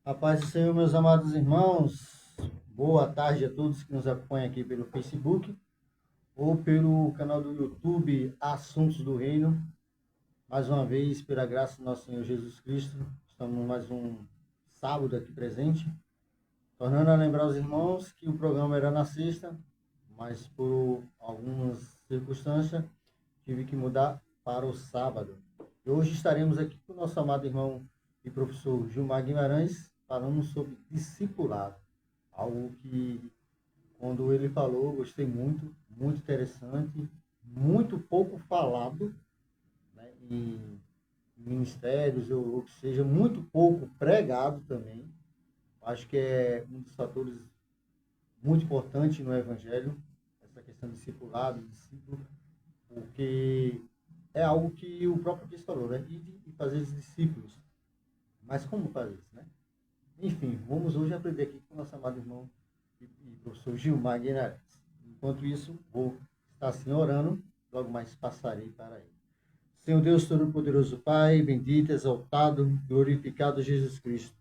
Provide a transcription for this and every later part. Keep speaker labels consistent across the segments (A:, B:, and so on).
A: A paz do Senhor, meus amados irmãos. Boa tarde a todos que nos acompanham aqui pelo Facebook ou pelo canal do YouTube Assuntos do Reino. Mais uma vez, pela graça do nosso Senhor Jesus Cristo, estamos mais um sábado aqui presente, tornando a lembrar os irmãos que o programa era na sexta, mas por algumas circunstâncias tive que mudar para o sábado. E hoje estaremos aqui com o nosso amado irmão e professor Gilmar Guimarães, falando sobre discipulado. Algo que, quando ele falou, gostei muito, muito interessante, muito pouco falado, né, em ministérios, ou que seja, muito pouco pregado também. Acho que é um dos fatores muito importantes no Evangelho, essa questão de discipulado, discípulo, porque é algo que o próprio Cristo falou, né? E fazer os discípulos. Mas como fazer isso, né? Enfim, vamos hoje aprender aqui com o nosso amado irmão e professor Gilmar Guimarães. Enquanto isso, vou estar assim orando, logo mais passarei para ele. Senhor Deus Todo-Poderoso Pai, bendito, exaltado, glorificado Jesus Cristo.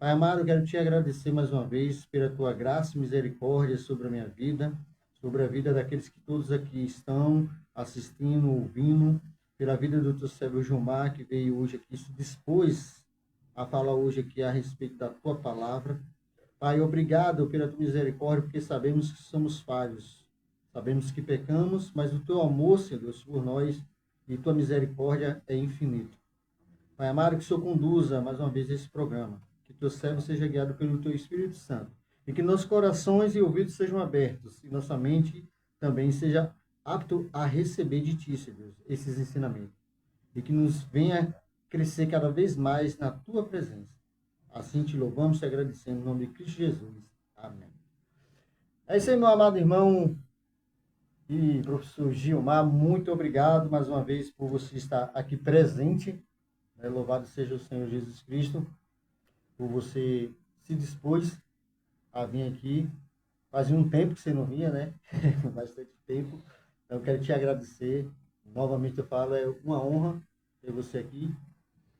A: Pai amado, quero te agradecer mais uma vez pela tua graça e misericórdia sobre a minha vida, sobre a vida daqueles que todos aqui estão assistindo, ouvindo, pela vida do teu servo Gilmar, que veio hoje aqui, se dispôs a falar hoje aqui a respeito da tua palavra. Pai, obrigado pela tua misericórdia, porque sabemos que somos falhos, sabemos que pecamos, mas o teu amor, Senhor Deus, por nós e tua misericórdia é infinito. Pai amado, que o Senhor conduza mais uma vez esse programa, que teu servo seja guiado pelo teu Espírito Santo, e que nossos corações e ouvidos sejam abertos, e nossa mente também seja apto a receber de ti, Senhor Deus, esses ensinamentos, e que nos venha crescer cada vez mais na tua presença. Assim te louvamos e agradecemos em nome de Cristo Jesus. Amém. É isso aí, meu amado irmão e professor Gilmar, muito obrigado mais uma vez por você estar aqui presente. Louvado seja o Senhor Jesus Cristo, por você se dispôs a vir aqui. Fazia um tempo que você não vinha, né? Bastante tempo. Então, eu quero te agradecer. Novamente eu falo, é uma honra ter você aqui.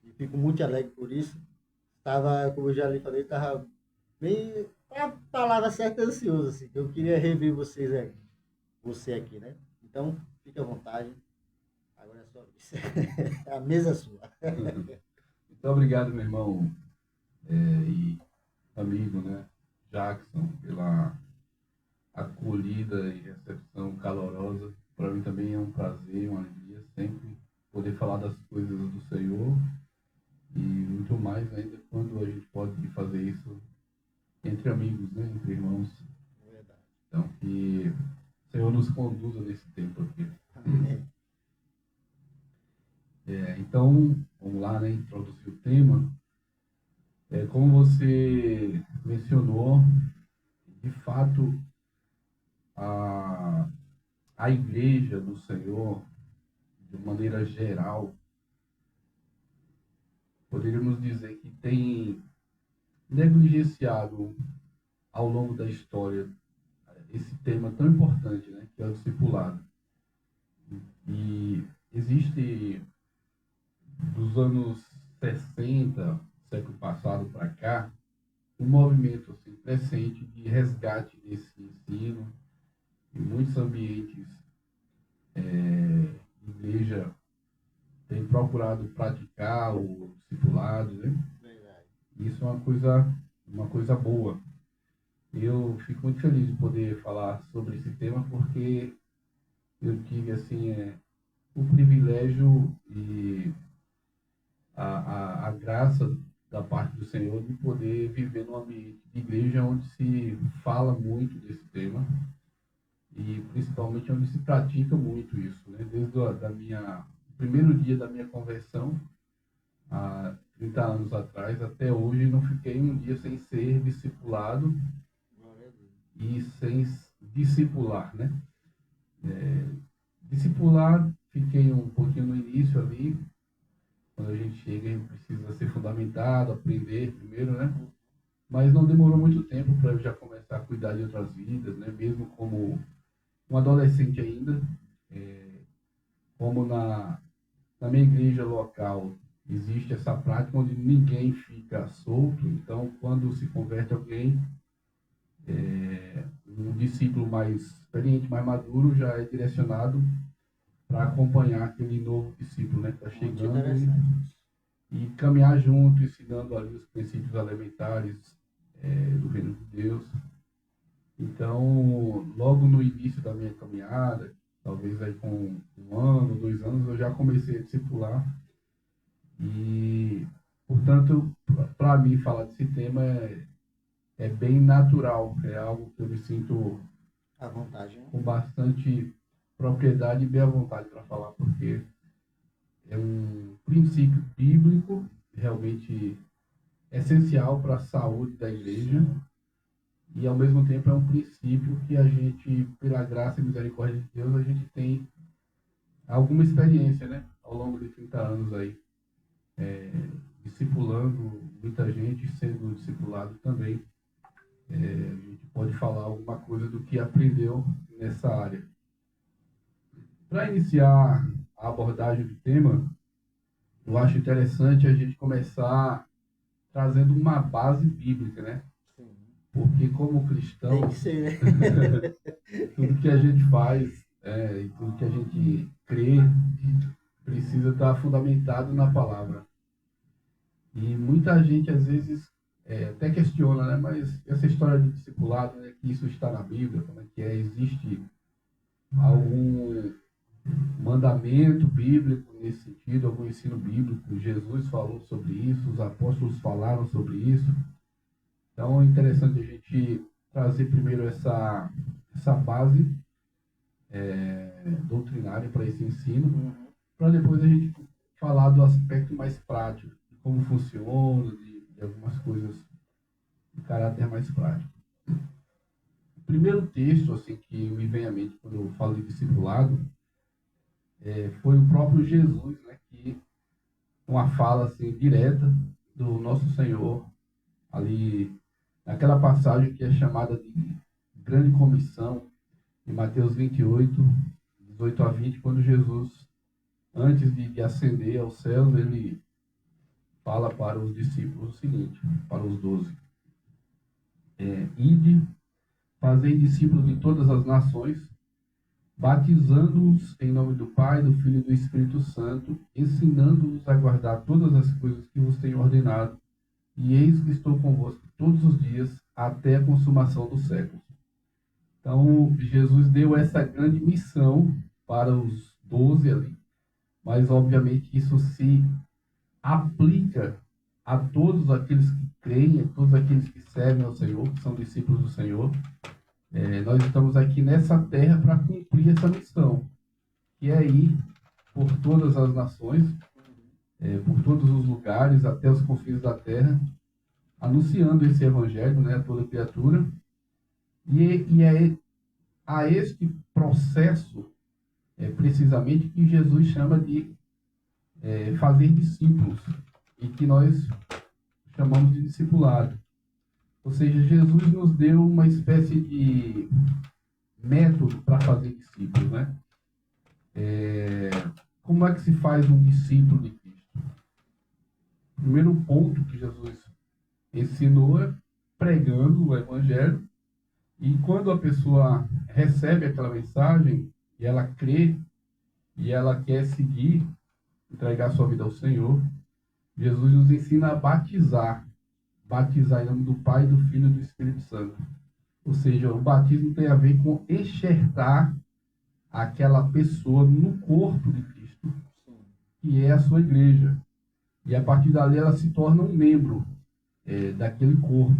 A: E fico muito alegre por isso. Estava, como eu já lhe falei, estava bem, a palavra certa, ansioso, assim, que eu queria rever vocês aqui, você aqui, né? Então, fique à vontade. Agora é a sua vez. A mesa é sua.
B: Muito obrigado, meu irmão e amigo, né, Jackson, pela acolhida e recepção calorosa. Para mim também é um prazer, uma alegria sempre poder falar das coisas do Senhor e muito mais ainda quando a gente pode fazer isso entre amigos, né, entre irmãos.
A: Verdade.
B: Então, que o Senhor nos conduza nesse tempo aqui.
A: Amém.
B: Então, vamos lá, né, introduzir o tema. Como você mencionou, de fato, a igreja do Senhor, de maneira geral, poderíamos dizer que tem negligenciado ao longo da história esse tema tão importante, né, que é o discipulado. E existe, dos anos 60, século passado para cá, um movimento assim, crescente de resgate desse ensino. Em muitos ambientes, a igreja tem procurado praticar o discipulado, né?
A: Verdade.
B: Isso é uma coisa boa. Eu fico muito feliz de poder falar sobre esse tema, porque eu tive assim o privilégio e a graça da parte do Senhor de poder viver num ambiente de igreja onde se fala muito desse tema e principalmente onde se pratica muito isso, né? Desde o primeiro dia da minha conversão, há 30 anos atrás, até hoje, não fiquei um dia sem ser discipulado e sem discipular, né? Discipular, fiquei um pouquinho no início ali, quando a gente chega, a gente precisa ser fundamentado, aprender primeiro, né? Mas não demorou muito tempo para eu já começar a cuidar de outras vidas, né? Mesmo como um adolescente ainda, como na minha igreja local existe essa prática onde ninguém fica solto, então quando se converte alguém, um discípulo mais experiente, mais maduro, já é direcionado para acompanhar aquele novo discípulo, né, que está
A: Muito
B: chegando
A: interessante.
B: e caminhar junto, ensinando ali os princípios elementares do reino de Deus. Então, logo no início da minha caminhada, talvez aí com 1 ano, 2 anos, eu já comecei a discipular e, portanto, para mim falar desse tema é bem natural, é algo que eu me sinto
A: À vontade, né?
B: com bastante propriedade e bem à vontade para falar, porque é um princípio bíblico realmente essencial para a saúde da igreja e, ao mesmo tempo, é um princípio que a gente, pela graça e misericórdia de Deus, a gente tem alguma experiência, né, ao longo de 30 anos aí, discipulando muita gente, sendo discipulado também. A gente pode falar alguma coisa do que aprendeu nessa área. Para iniciar a abordagem do tema, eu acho interessante a gente começar trazendo uma base bíblica, né?
A: Sim.
B: Porque como
A: Tem
B: cristão,
A: que ser, né?
B: tudo que a gente faz e tudo que a gente crê precisa estar fundamentado na palavra. E muita gente às vezes até questiona, né? Mas essa história de discipulado, né? Que isso está na Bíblia, como é que é? Existe algum mandamento bíblico nesse sentido, algum ensino bíblico? Jesus falou sobre isso, os apóstolos falaram sobre isso. Então é interessante a gente trazer primeiro essa base doutrinária para esse ensino, para depois a gente falar do aspecto mais prático, de como funciona, de algumas coisas de caráter mais prático. O primeiro texto assim que me vem à mente quando eu falo de discipulado foi o próprio Jesus, né, que uma fala assim direta do nosso Senhor ali naquela passagem que é chamada de Grande Comissão, em Mateus 28, 18 a 20, quando Jesus, antes de ascender aos céus, ele fala para os discípulos o seguinte, para os 12. Ide, fazei discípulos de todas as nações, batizando-os em nome do Pai, do Filho e do Espírito Santo, ensinando-os a guardar todas as coisas que vos tenho ordenado, e eis que estou convosco todos os dias, até a consumação dos séculos. Então, Jesus deu essa grande missão para os 12 ali, mas obviamente isso se aplica a todos aqueles que creem, a todos aqueles que servem ao Senhor, que são discípulos do Senhor. Nós estamos aqui nessa terra para cumprir essa missão, que é ir por todas as nações, por todos os lugares, até os confins da terra, anunciando esse evangelho, né, a toda criatura. E é a este processo, precisamente, que Jesus chama de fazer discípulos, e que nós chamamos de discipulado. Ou seja, Jesus nos deu uma espécie de método para fazer discípulos, né? Como é que se faz um discípulo de Cristo? O primeiro ponto que Jesus ensinou é pregando o evangelho, e quando a pessoa recebe aquela mensagem e ela crê e ela quer seguir, entregar sua vida ao Senhor, Jesus nos ensina a batizar em nome do Pai, do Filho e do Espírito Santo. Ou seja, o batismo tem a ver com enxertar aquela pessoa no corpo de Cristo, que é a sua igreja. E a partir dali ela se torna um membro daquele corpo.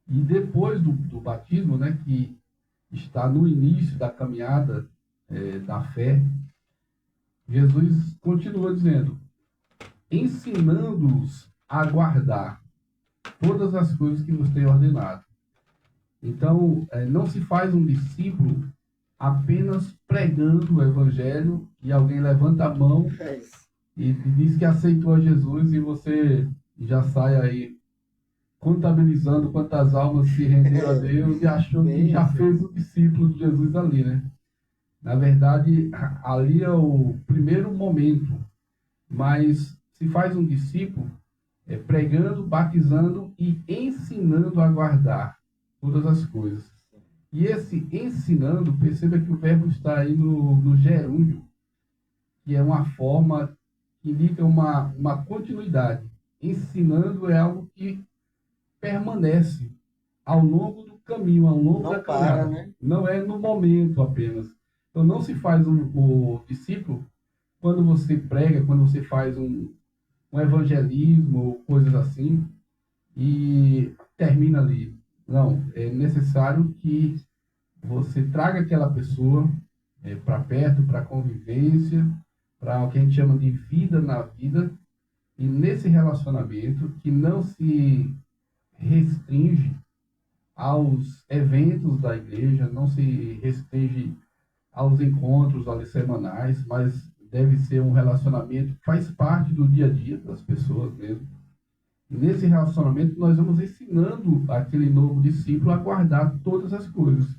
B: E depois do batismo, né, que está no início da caminhada da fé, Jesus continua dizendo, ensinando-os a guardar todas as coisas que vos tenho ordenado. Então, não se faz um discípulo apenas pregando o evangelho e alguém levanta a mão e diz que aceitou a Jesus e você já sai aí contabilizando quantas almas se renderam a Deus e achou que já fez o discípulo de Jesus ali, né? Na verdade, ali é o primeiro momento, mas se faz um discípulo pregando, batizando e ensinando a guardar todas as coisas. E esse ensinando, perceba que o verbo está aí no gerúndio, que é uma forma que indica uma continuidade. Ensinando é algo que permanece ao longo do caminho, ao longo da caminhada.
A: Né?
B: Não é no momento apenas. Então não se faz o discípulo quando você prega, quando você faz um evangelismo ou coisas assim e termina ali. Não, é necessário que você traga aquela pessoa para perto, para convivência, para o que a gente chama de vida na vida, e nesse relacionamento que não se restringe aos eventos da igreja, não se restringe aos encontros ali semanais, mas deve ser um relacionamento que faz parte do dia a dia das pessoas mesmo. E nesse relacionamento nós vamos ensinando aquele novo discípulo a guardar todas as coisas.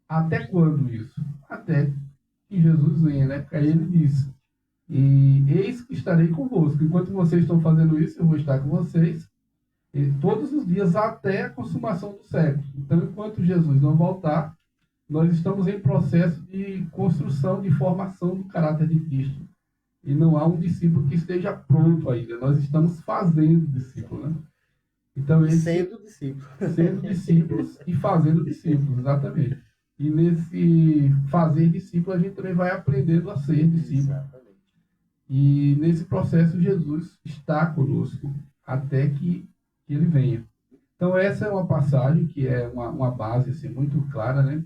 B: Até quando isso? Até que Jesus venha, né? Porque aí ele disse, e eis que estarei convosco. Enquanto vocês estão fazendo isso, eu vou estar com vocês todos os dias até a consumação do século. Então, enquanto Jesus não voltar, nós estamos em processo de construção, de formação do caráter de Cristo. E não há um discípulo que esteja pronto ainda. Nós estamos fazendo discípulo, né? Então, sendo discípulos e fazendo discípulos, exatamente. E nesse fazer discípulo, a gente também vai aprendendo a ser discípulo. Exatamente. E nesse processo, Jesus está conosco até que ele venha. Então, essa é uma passagem que é uma base assim, muito clara, né,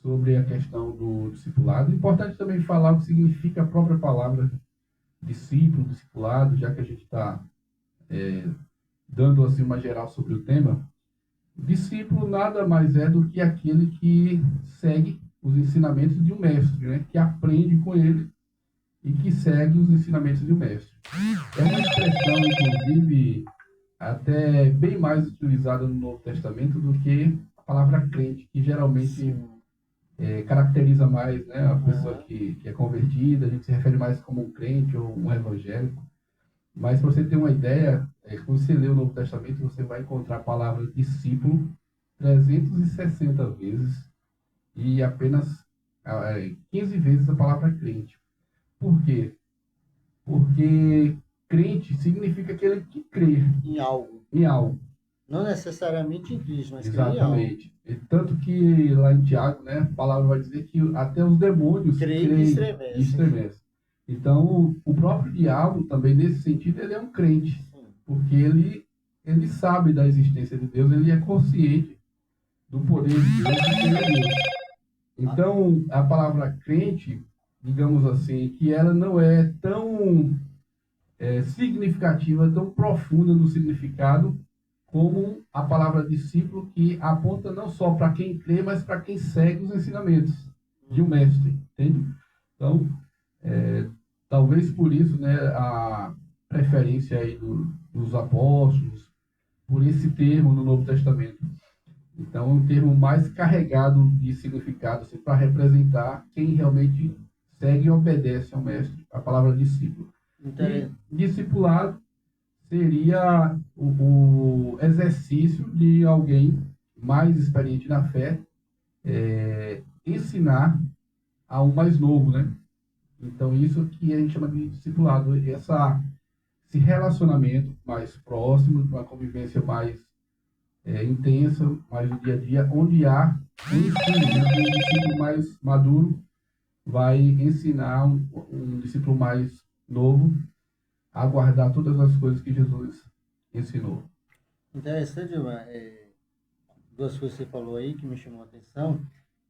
B: sobre a questão do discipulado. É importante também falar o que significa a própria palavra discípulo, discipulado, já que a gente está dando assim, uma geral sobre o tema. Discípulo nada mais é do que aquele que segue os ensinamentos de um mestre, né, que aprende com ele e que segue os ensinamentos de um mestre. É uma expressão, inclusive, até bem mais utilizada no Novo Testamento do que a palavra crente, que geralmente caracteriza mais, né, a pessoa que é convertida, a gente se refere mais como um crente ou um evangélico. Mas, para você ter uma ideia, quando você lê o Novo Testamento, você vai encontrar a palavra discípulo 360 vezes e apenas 15 vezes a palavra crente. Por quê? Porque crente significa aquele que crê
A: em algo.
B: Não
A: necessariamente em Cristo, mas
B: exatamente. E tanto que lá em Tiago, né, a palavra vai dizer que até os demônios creem e estremecem. Então, o próprio diabo também, nesse sentido, ele é um crente. Porque ele sabe da existência de Deus, ele é consciente do poder de Deus e quem é Deus. Então, a palavra crente, digamos assim, que ela não é tão significativa, tão profunda no significado, como a palavra discípulo, que aponta não só para quem crê, mas para quem segue os ensinamentos de um mestre, entende? Então, talvez por isso, né, a preferência aí dos apóstolos, por esse termo no Novo Testamento. Então, é um termo mais carregado de significado, assim, para representar quem realmente segue e obedece ao mestre, a palavra discípulo. E discipulado seria o exercício de alguém mais experiente na fé ensinar a um mais novo, né? Então, isso que a gente chama de discipulado, esse relacionamento mais próximo, uma convivência mais intensa, mas no dia a dia, onde há um ensino, né? Um discípulo mais maduro vai ensinar um discípulo mais novo a guardar todas as coisas que Jesus ensinou.
A: Interessante, duas coisas que você falou aí que me chamou a atenção.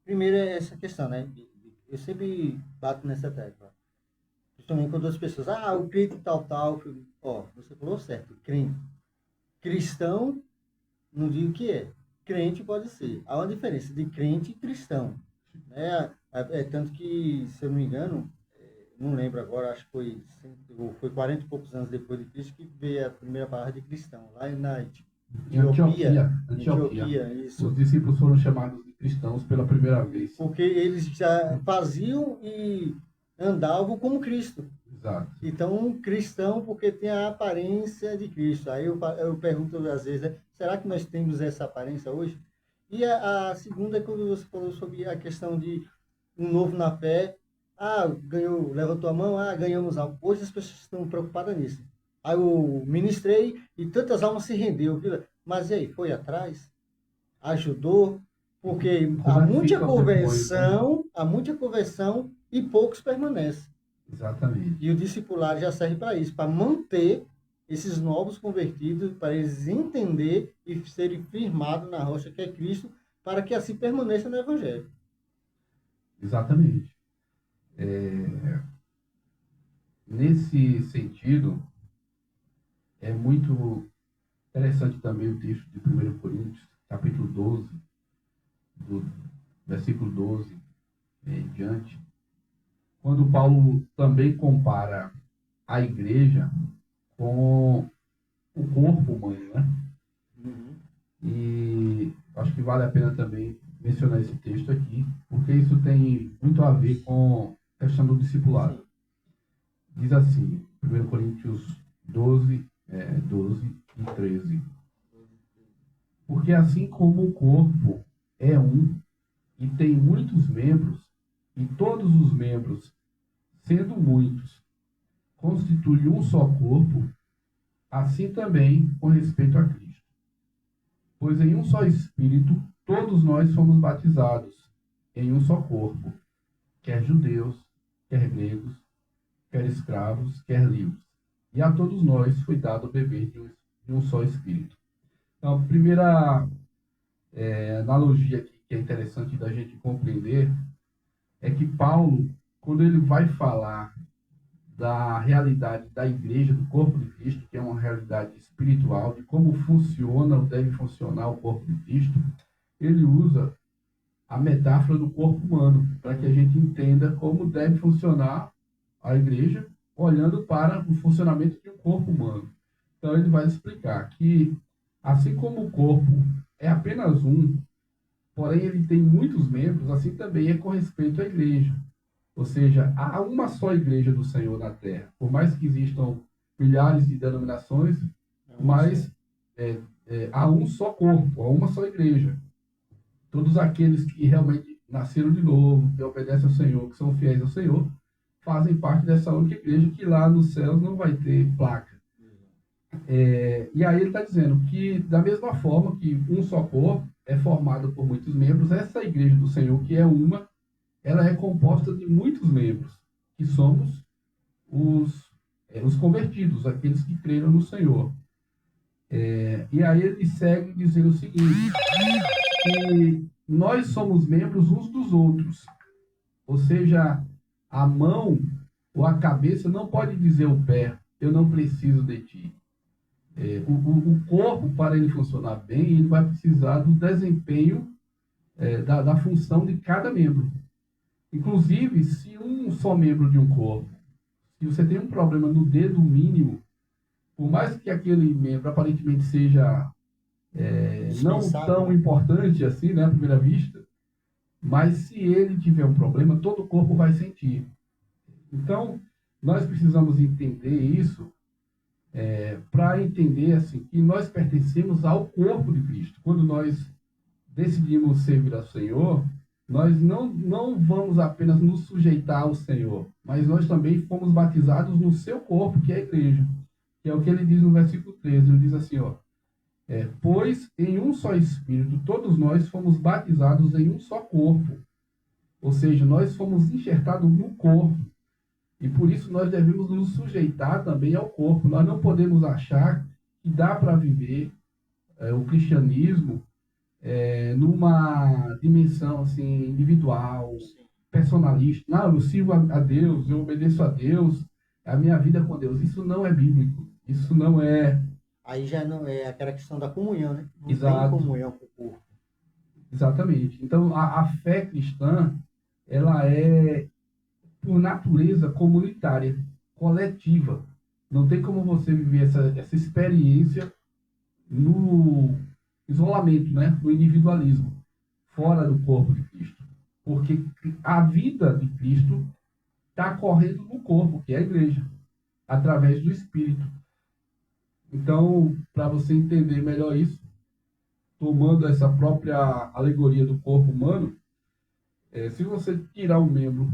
A: Primeiro é essa questão, né? Eu sempre bato nessa tecla. Principalmente quando as pessoas, o crente tal. Ó, você falou certo, crente. Cristão, não digo o que é. Crente pode ser. Há uma diferença de crente e cristão. Né? Tanto que, se eu não me engano, não lembro agora, acho que foi 40 e poucos anos depois de Cristo que veio a primeira palavra de cristão, lá na Antioquia, isso.
B: Os discípulos foram chamados de cristãos pela primeira vez.
A: Porque eles já faziam e andavam como Cristo.
B: Exato.
A: Então, cristão porque tem a aparência de Cristo. Aí eu pergunto às vezes, né, será que nós temos essa aparência hoje? E a segunda é quando você falou sobre a questão de um novo na fé. Ganhou, levantou a mão, ganhamos algo. Hoje as pessoas estão preocupadas nisso. Aí eu ministrei e tantas almas se rendeu. Viu? Mas e aí, foi atrás? Ajudou? Porque há muita conversão e poucos permanecem.
B: Exatamente.
A: E o discipulado já serve para isso, para manter esses novos convertidos, para eles entender e serem firmados na rocha que é Cristo, para que assim permaneça no Evangelho.
B: Exatamente. Nesse sentido, é muito interessante também o texto de 1 Coríntios, capítulo 12, do versículo 12 em diante, quando Paulo também compara a igreja com o corpo humano, né?
A: Uhum.
B: E acho que vale a pena também mencionar esse texto aqui, porque isso tem muito a ver com a questão do discipulado.
A: Sim.
B: Diz assim, 1 Coríntios 12 e 13. Porque assim como o corpo é um e tem muitos membros, e todos os membros, sendo muitos, constituem um só corpo, assim também com respeito a Cristo. Pois em um só Espírito todos nós fomos batizados, em um só corpo, quer judeus, quer gregos, quer escravos, quer livres. E a todos nós foi dado beber de um só Espírito. Então, a primeira analogia aqui que é interessante da gente compreender é que Paulo, quando ele vai falar da realidade da igreja, do corpo de Cristo, que é uma realidade espiritual, de como funciona ou deve funcionar o corpo de Cristo, ele usa a metáfora do corpo humano, para que a gente entenda como deve funcionar a igreja, olhando para o funcionamento de um corpo humano. Então ele vai explicar que, assim como o corpo é apenas um, porém ele tem muitos membros, assim também é com respeito à igreja. Ou seja, há uma só igreja do Senhor na terra. Por mais que existam milhares de denominações, mas há um só corpo, há uma só igreja. Todos aqueles que realmente nasceram de novo, que obedecem ao Senhor, que são fiéis ao Senhor, fazem parte dessa única igreja que lá nos céus não vai ter placa. E aí ele está dizendo que, da mesma forma que um só corpo é formado por muitos membros, essa igreja do Senhor, que é uma, ela é composta de muitos membros, que somos os convertidos, aqueles que creram no Senhor. E aí ele segue dizendo o seguinte, que nós somos membros uns dos outros. Ou seja, a mão ou a cabeça não pode dizer ao pé, eu não preciso de ti. O corpo, para ele funcionar bem, ele vai precisar do desempenho da função de cada membro. Inclusive, se um só membro de um corpo, se você tem um problema no dedo mínimo, por mais que aquele membro aparentemente seja não tão importante assim, né, à primeira vista, mas se ele tiver um problema, todo o corpo vai sentir. Então, nós precisamos entender isso para entender assim, que nós pertencemos ao corpo de Cristo. Quando nós decidimos servir ao Senhor, nós não vamos apenas nos sujeitar ao Senhor, mas nós também fomos batizados no seu corpo, que é a igreja. Que é o que ele diz no versículo 13. Ele diz assim, Pois em um só Espírito todos nós fomos batizados em um só corpo. Ou seja, nós fomos enxertados no corpo. E por isso nós devemos nos sujeitar também ao corpo. Nós não podemos achar que dá para viver o cristianismo numa dimensão assim, individual, personalista. Não, eu sirvo a Deus, eu obedeço a Deus, a minha vida com Deus. Isso não é bíblico. Isso não é.
A: Aí já não é aquela questão da comunhão, né? Não
B: Exato.
A: tem comunhão com o corpo.
B: Exatamente. Então, a fé cristã, ela é, por natureza, comunitária, coletiva. Não tem como você viver essa experiência no isolamento, né? No individualismo, fora do corpo de Cristo. Porque a vida de Cristo está correndo no corpo, que é a igreja, através do Espírito. Então, para você entender melhor isso, tomando essa própria alegoria do corpo humano, se você tirar um membro,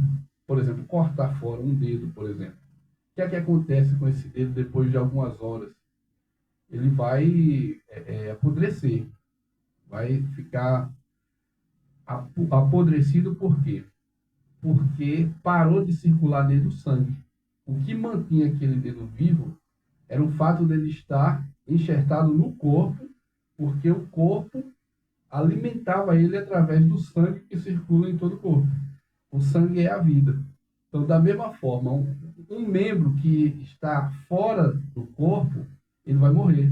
B: por exemplo, cortar fora um dedo, por exemplo, o que é que acontece com esse dedo depois de algumas horas? Ele vai apodrecer, vai ficar apodrecido. Por quê? Porque parou de circular nele o sangue. O que mantinha aquele dedo vivo era o fato dele estar enxertado no corpo, porque o corpo alimentava ele através do sangue que circula em todo o corpo. O sangue é a vida. Então, da mesma forma, um membro que está fora do corpo, ele vai morrer.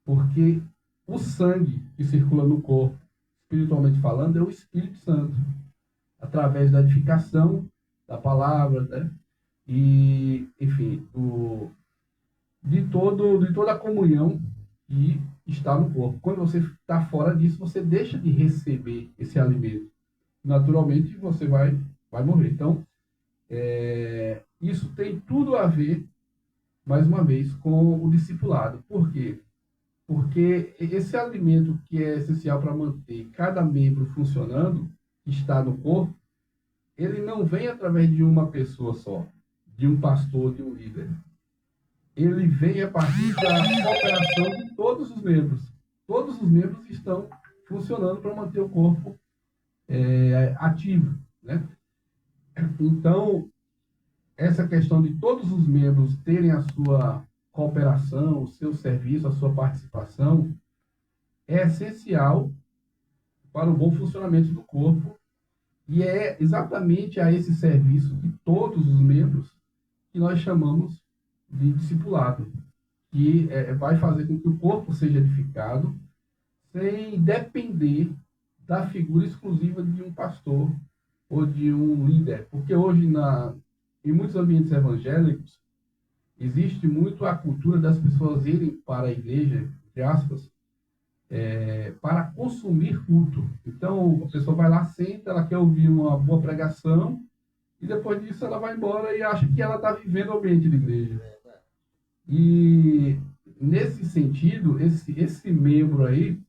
B: Porque o sangue que circula no corpo, espiritualmente falando, é o Espírito Santo. Através da edificação da palavra, né? E, enfim, de toda a comunhão que está no corpo. Quando você está fora disso, você deixa de receber esse alimento. Naturalmente, você vai morrer. Então, isso tem tudo a ver, mais uma vez, com o discipulado. Por quê? Porque esse alimento que é essencial para manter cada membro funcionando, que está no corpo, ele não vem através de uma pessoa só, de um pastor, de um líder. Ele vem a partir da cooperação de todos os membros. Todos os membros estão funcionando para manter o corpo ativo, né? Então, essa questão de todos os membros terem a sua cooperação, o seu serviço, a sua participação, é essencial para o bom funcionamento do corpo, e é exatamente a esse serviço de todos os membros que nós chamamos de discipulado, que vai fazer com que o corpo seja edificado sem depender da figura exclusiva de um pastor ou de um líder. Porque hoje, em muitos ambientes evangélicos, existe muito a cultura das pessoas irem para a igreja, entre aspas, para consumir culto. Então, a pessoa vai lá, senta, ela quer ouvir uma boa pregação, e depois disso ela vai embora e acha que ela está vivendo o ambiente de igreja. E, nesse sentido, esse membro aí,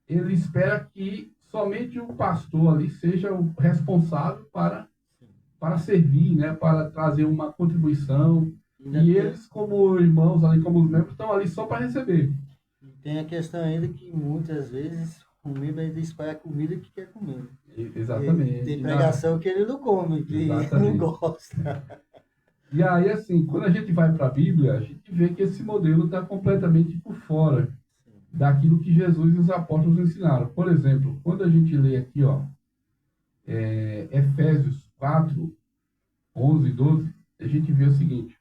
B: ele espera que somente o pastor ali seja o responsável para servir, né, para trazer uma contribuição. E eles, como irmãos, ali, como os membros, estão ali só para receber.
A: Tem a questão ainda que muitas vezes o membro ainda espalha a comida que quer comer.
B: Exatamente.
A: Tem pregação que ele não come, que
B: Exatamente.
A: não gosta.
B: E aí, assim, quando a gente vai para a Bíblia, a gente vê que esse modelo está completamente por fora daquilo que Jesus e os apóstolos ensinaram. Por exemplo, quando a gente lê aqui, Efésios 4, 11 e 12, a gente vê o seguinte: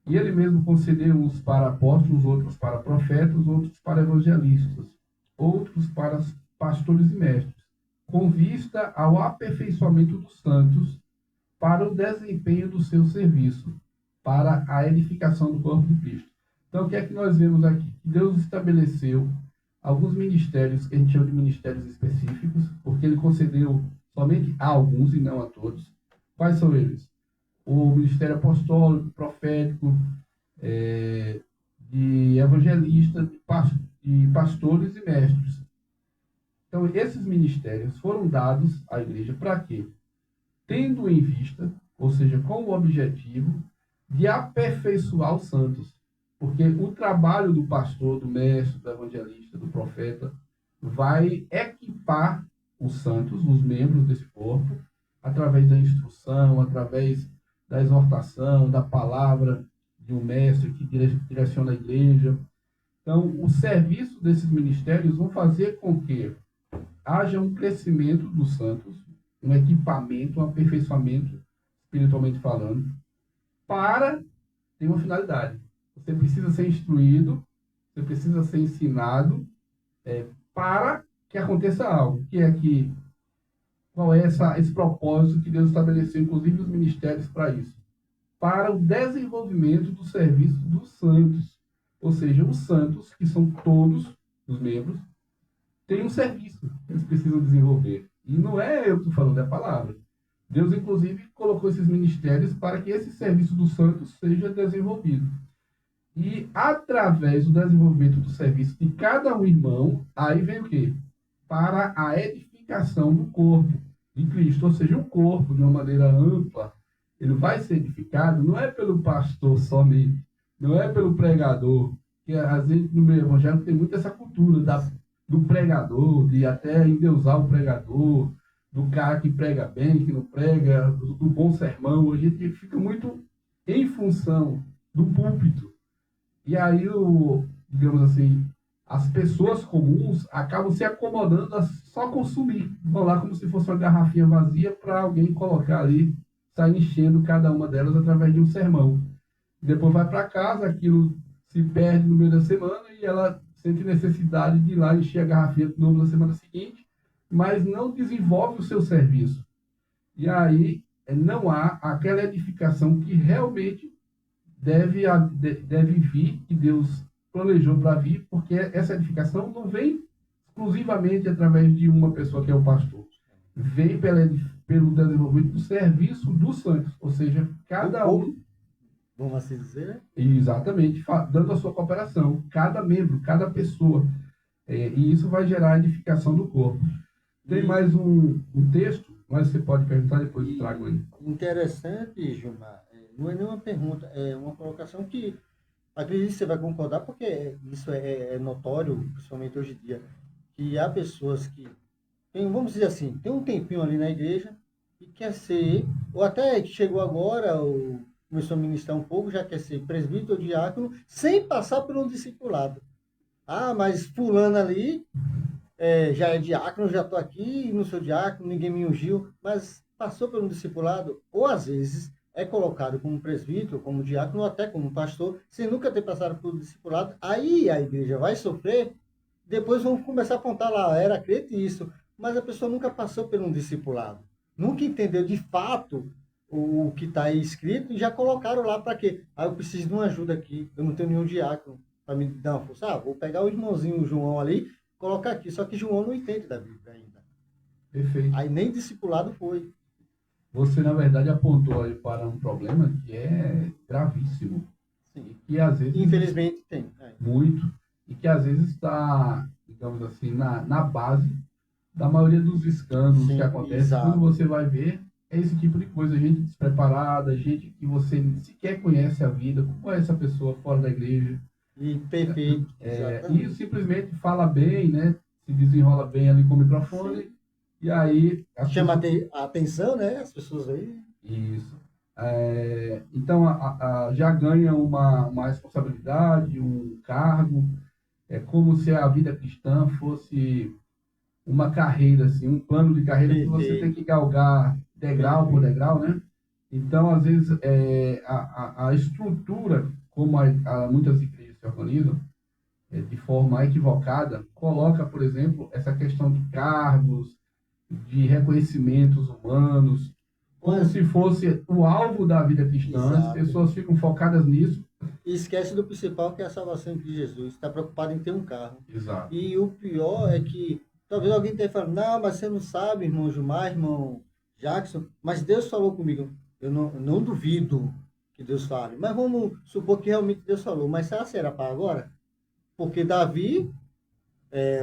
B: e ele mesmo concedeu uns para apóstolos, outros para profetas, outros para evangelistas, outros para pastores e mestres, com vista ao aperfeiçoamento dos santos, para o desempenho do seu serviço, para a edificação do corpo de Cristo. Então, o que é que nós vemos aqui? Deus estabeleceu alguns ministérios, que a gente chama de ministérios específicos, porque ele concedeu somente a alguns e não a todos. Quais são eles? O ministério apostólico, profético, de evangelista, de pastores e mestres. Então, esses ministérios foram dados à igreja para quê? Tendo em vista, ou seja, com o objetivo de aperfeiçoar os santos. Porque o trabalho do pastor, do mestre, do evangelista, do profeta, vai equipar os santos, os membros desse corpo, através da instrução, através da exortação, da palavra de um mestre que direciona a igreja. Então, o serviço desses ministérios vão fazer com que haja um crescimento dos santos, um equipamento, um aperfeiçoamento, espiritualmente falando, para ter uma finalidade. Você precisa ser instruído, você precisa ser ensinado para que aconteça algo. Qual é esse propósito que Deus estabeleceu, inclusive os ministérios, para isso? Para o desenvolvimento do serviço dos santos. Ou seja, os santos, que são todos os membros, têm um serviço que eles precisam desenvolver. E não é eu que estou falando, é a palavra. Deus, inclusive, colocou esses ministérios para que esse serviço dos santos seja desenvolvido. E, através do desenvolvimento do serviço de cada um irmão, aí vem o quê? Para a edificação do corpo de Cristo. Ou seja, o corpo, de uma maneira ampla, ele vai ser edificado, não é pelo pastor somente, não é pelo pregador, que às vezes no meio evangélico tem muito essa cultura do pregador, de até endeusar o pregador, do cara que prega bem, que não prega, do bom sermão. A gente fica muito em função do púlpito. E aí, digamos assim, as pessoas comuns acabam se acomodando a só consumir. Vão lá como se fosse uma garrafinha vazia para alguém colocar ali, sair enchendo cada uma delas através de um sermão. Depois vai para casa, aquilo se perde no meio da semana e ela sente necessidade de ir lá encher a garrafinha de novo na semana seguinte, mas não desenvolve o seu serviço. E aí não há aquela edificação que realmente deve vir, que Deus planejou para vir, porque essa edificação não vem exclusivamente através de uma pessoa que é o pastor. Vem pelo desenvolvimento do serviço dos santos, ou seja, cada um...
A: Vamos assim dizer?
B: Exatamente, dando a sua cooperação, cada membro, cada pessoa. E isso vai gerar a edificação do corpo. Tem mais um texto, mas você pode perguntar, depois eu trago ele.
A: Interessante, Gilmar. Não é nenhuma pergunta, é uma colocação que acredito que você vai concordar, porque isso é notório, principalmente hoje em dia, que há pessoas que tem, vamos dizer assim, tem um tempinho ali na igreja e quer ser, ou até que chegou agora, ou começou a ministrar um pouco, já quer ser presbítero ou diácono, sem passar por um discipulado. Ah, mas fulano ali já é diácono, já estou aqui, não sou diácono, ninguém me ungiu, mas passou por um discipulado, ou às vezes é colocado como presbítero, como diácono, ou até como pastor, sem nunca ter passado por um discipulado. Aí a igreja vai sofrer, depois vão começar a apontar lá, era crente isso, mas a pessoa nunca passou por um discipulado, nunca entendeu de fato o que está aí escrito e já colocaram lá para quê? Ah, eu preciso de uma ajuda aqui, eu não tenho nenhum diácono para me dar uma força. Ah, vou pegar o irmãozinho, o João ali, colocar aqui, só que João não entende da Bíblia ainda.
B: Perfeito.
A: Aí nem discipulado foi.
B: Você, na verdade, apontou aí para um problema que é gravíssimo.
A: Sim.
B: E que às vezes...
A: Infelizmente tem.
B: Muito. E que às vezes está, digamos assim, na base da maioria dos escândalos que acontecem. Quando você vai ver, é esse tipo de coisa. Gente despreparada, gente que você sequer conhece a vida. Como é essa pessoa fora da igreja?
A: E perfeito.
B: E simplesmente fala bem, né? Se desenrola bem ali com o microfone. Sim. E aí...
A: Chama a atenção, né? As pessoas aí.
B: Isso. Então, já ganha uma responsabilidade, um cargo. É como se a vida cristã fosse uma carreira, assim, um plano de carreira que você tem que galgar degrau por degrau, né? Então, às vezes, a estrutura, como muitas igrejas se organizam, de forma equivocada, coloca, por exemplo, essa questão de cargos, de reconhecimentos humanos, como se fosse o alvo da vida cristã. Exato. As pessoas ficam focadas nisso.
A: E esquece do principal, que é a salvação de Jesus. Está preocupado em ter um carro.
B: Exato.
A: E o pior é que talvez alguém tenha falado, não, mas você não sabe, irmão Gilmar, irmão Jackson, mas Deus falou comigo. Eu não duvido que Deus fale, mas vamos supor que realmente Deus falou. Mas será para agora? Porque Davi,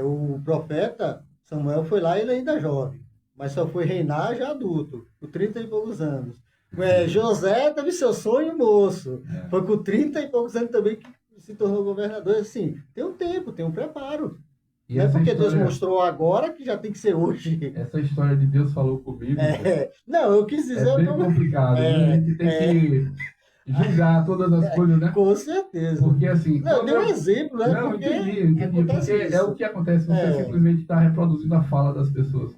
A: o profeta Samuel, foi lá e ele ainda é jovem, mas só foi reinar já adulto, com 30 e poucos anos. José teve seu sonho moço, foi com 30 e poucos anos também que se tornou governador, assim, tem um tempo, tem um preparo.
B: E
A: Não é
B: essa
A: porque Deus
B: história,
A: mostrou agora que já tem que ser hoje.
B: essa história de Deus falou comigo,
A: Não, eu quis
B: é
A: dizer
B: bem
A: como.
B: complicado, viu? A
A: É,
B: gente tem
A: é,
B: que julgar todas as coisas, né?
A: com certeza.
B: Porque assim,
A: Não, eu
B: quando
A: dei um
B: eu.
A: exemplo, né?
B: Não,
A: Porque
B: entendi. Porque
A: acontece
B: é o
A: isso.
B: que acontece, você
A: É,
B: simplesmente está reproduzindo a fala das pessoas.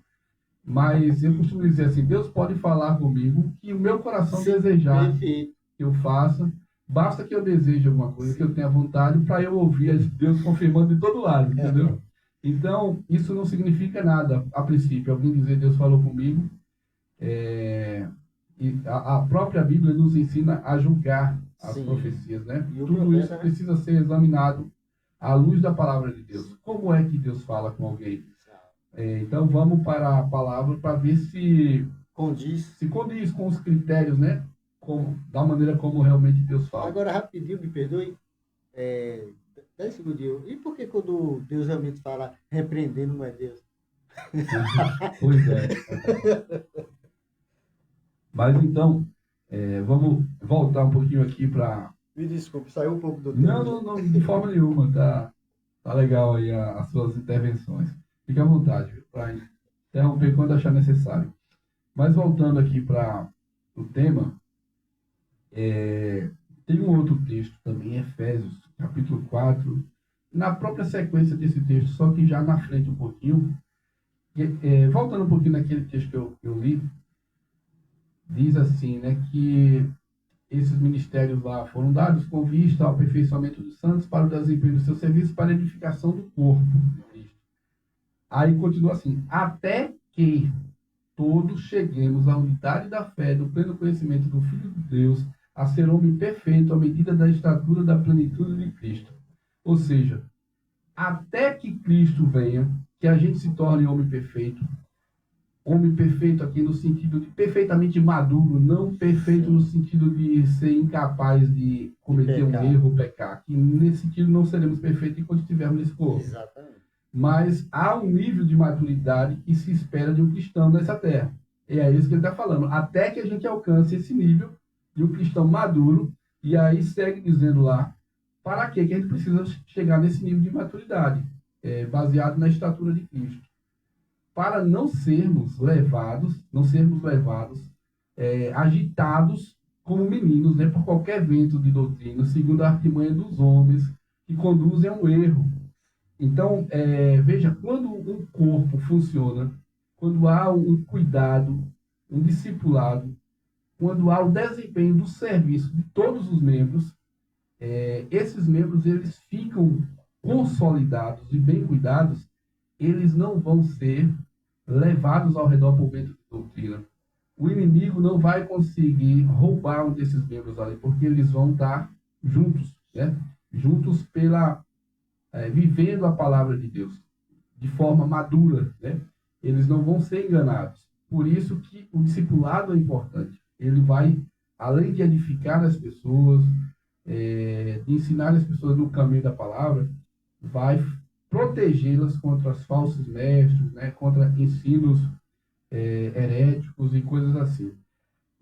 B: Mas eu costumo dizer assim, Deus pode falar comigo que o meu coração
A: sim,
B: desejar
A: perfeito.
B: que eu faça, basta que eu deseje alguma coisa, que eu
A: Sim.
B: tenha vontade, para eu ouvir Deus confirmando de todo lado, entendeu? Então, isso não significa nada, a princípio. Alguém dizer Deus falou comigo, é, e a própria Bíblia nos ensina a julgar as
A: Sim.
B: profecias, né?
A: E o
B: Tudo isso
A: profeta, né?
B: precisa ser examinado à luz da palavra de Deus. Como é que Deus fala com alguém? Então, vamos para a palavra para ver
A: Condiz.
B: se condiz com os critérios, né? Da maneira como realmente Deus fala.
A: Agora, rapidinho, me perdoe. 10 segundinhos. E por que quando Deus realmente fala repreendendo não é Deus?
B: Pois é. Mas então, vamos voltar um pouquinho aqui para.
A: Me desculpe, saiu um pouco do
B: Não,
A: tema.
B: não, não, de forma nenhuma, tá legal aí as suas intervenções. Fique à vontade, para interromper quando achar necessário. Mas voltando aqui para o tema, tem um outro texto também, Efésios, capítulo 4, na própria sequência desse texto, só que já na frente um pouquinho, voltando um pouquinho naquele texto que eu li, diz assim, né, que esses ministérios lá foram dados com vista ao aperfeiçoamento dos santos para o desempenho do seu serviço para a edificação do corpo de Cristo. Aí continua assim, até que todos cheguemos à unidade da fé, do pleno conhecimento do Filho de Deus, a ser homem perfeito à medida da estatura da plenitude de Cristo. Ou seja, até que Cristo venha, que a gente se torne homem perfeito aqui no sentido de perfeitamente maduro, não perfeito no sentido de ser incapaz de cometer um erro ou pecar, que nesse sentido não seremos perfeitos enquanto estivermos nesse corpo.
A: Exatamente.
B: Mas há um nível de maturidade que se espera de um cristão nessa terra. E é isso que ele está falando. Até que a gente alcance esse nível de um cristão maduro, e aí segue dizendo lá, para que a gente precisa chegar nesse nível de maturidade, baseado na estatura de Cristo. Para não sermos levados, agitados como meninos, né, por qualquer vento de doutrina, segundo a artimanha dos homens, que conduzem a um erro. Então, veja, quando um corpo funciona, quando há um cuidado, um discipulado, quando há o desempenho do serviço de todos os membros, esses membros eles ficam consolidados e bem cuidados, eles não vão ser levados ao redor por vento de doutrina. O inimigo não vai conseguir roubar um desses membros ali, porque eles vão estar juntos, né? Juntos vivendo a palavra de Deus de forma madura, né? Eles não vão ser enganados. Por isso que o discipulado é importante. Ele vai, além de edificar as pessoas, de ensinar as pessoas no caminho da palavra, vai protegê-las contra os falsos mestres, né? Contra ensinos heréticos e coisas assim.